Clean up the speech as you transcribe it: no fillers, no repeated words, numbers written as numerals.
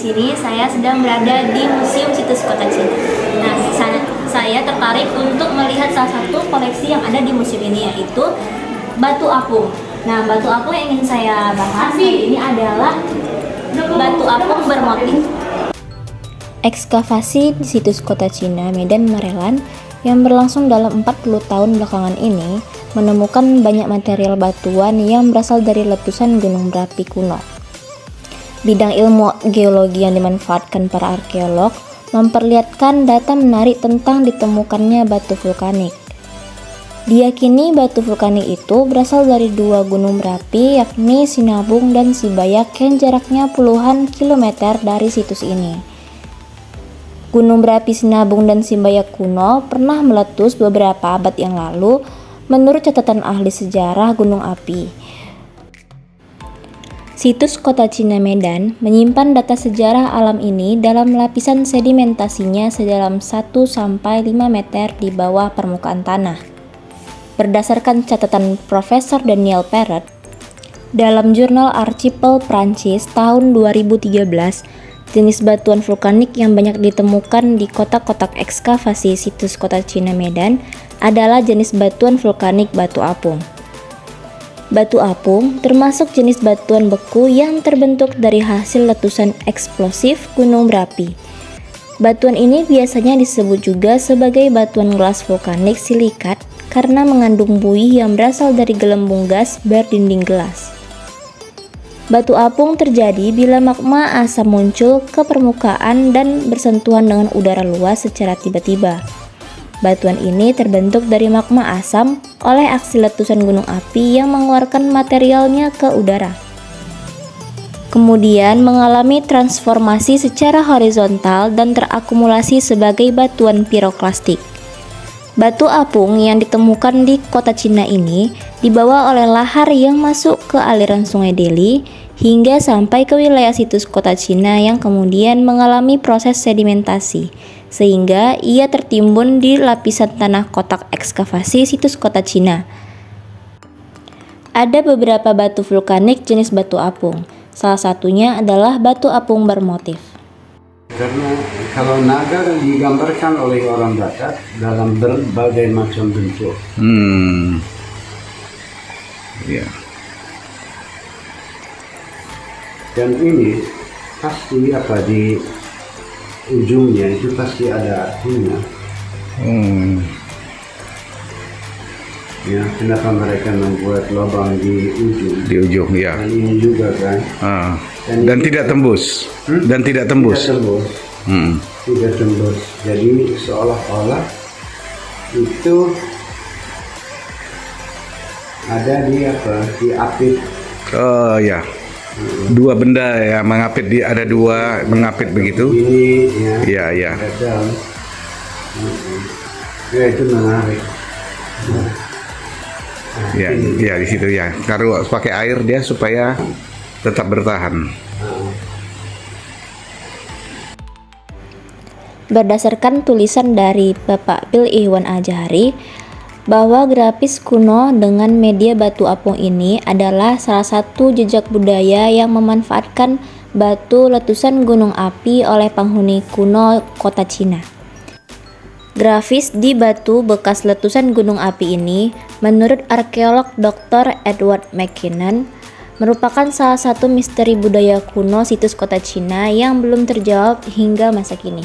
sini saya sedang berada di Museum Situs Kota Cina. Nah, saya tertarik untuk melihat salah satu koleksi yang ada di museum ini, yaitu batu apung. Nah, batu apung yang ingin saya bahas hari ini adalah batu apung bermotif. Ekskavasi di Situs Kota Cina, Medan, Maryland yang berlangsung dalam 40 tahun belakangan ini menemukan banyak material batuan yang berasal dari letusan gunung berapi kuno. Bidang ilmu geologi yang dimanfaatkan para arkeolog memperlihatkan data menarik tentang ditemukannya batu vulkanik. Diyakini batu vulkanik itu berasal dari dua gunung berapi, yakni Sinabung dan Sibayak, yang jaraknya puluhan kilometer dari situs ini. Gunung berapi Sinabung dan Sibayak kuno pernah meletus beberapa abad yang lalu menurut catatan ahli sejarah gunung api. Situs Kota Cina Medan menyimpan data sejarah alam ini dalam lapisan sedimentasinya sedalam 1-5 meter di bawah permukaan tanah. Berdasarkan catatan Profesor Daniel Perret, dalam jurnal Archipel Prancis tahun 2013, jenis batuan vulkanik yang banyak ditemukan di kotak-kotak ekskavasi Situs Kota Cina Medan adalah jenis batuan vulkanik batu apung. Batu apung termasuk jenis batuan beku yang terbentuk dari hasil letusan eksplosif gunung berapi. Batuan ini biasanya disebut juga sebagai batuan gelas vulkanik silikat karena mengandung buih yang berasal dari gelembung gas berdinding gelas. Batu apung terjadi bila magma asam muncul ke permukaan dan bersentuhan dengan udara luas secara tiba-tiba. Batuan ini terbentuk dari magma asam oleh aksi letusan gunung api yang mengeluarkan materialnya ke udara. Kemudian mengalami transformasi secara horizontal dan terakumulasi sebagai batuan piroklastik. Batu apung yang ditemukan di Kota Cina ini dibawa oleh lahar yang masuk ke aliran Sungai Deli hingga sampai ke wilayah Situs Kota Cina yang kemudian mengalami proses sedimentasi, sehingga ia tertimbun di lapisan tanah kotak ekskavasi Situs Kota Cina. Ada beberapa batu vulkanik jenis batu apung, salah satunya adalah batu apung bermotif. Karena kalau naga digambarkan oleh orang Batak dalam berbagai macam bentuk. Ya. Dan ini pasti di ujungnya itu pasti ada artinya. Ya, kenapa mereka membuat lubang di ujung? Di ujung, ya. Dan ini juga kan. Dan tidak tembus. Dan tidak tembus. Tidak tembus. Tidak tembus. Jadi seolah-olah itu ada di apit. Oh ya. Dua benda ya mengapit, ada dua mengapit begitu. Ini ya. Ya itu menarik. Ya di situ ya. Taruh pakai air dia supaya tetap bertahan. Berdasarkan tulisan dari Bapak Pil Ihwan Al-Jahari, bahwa grafis kuno dengan media batu apung ini adalah salah satu jejak budaya yang memanfaatkan batu letusan gunung api oleh penghuni kuno Kota Cina. Grafis di batu bekas letusan gunung api ini, menurut arkeolog Dr. Edward McKinnon, merupakan salah satu misteri budaya kuno Situs Kota Cina yang belum terjawab hingga masa kini.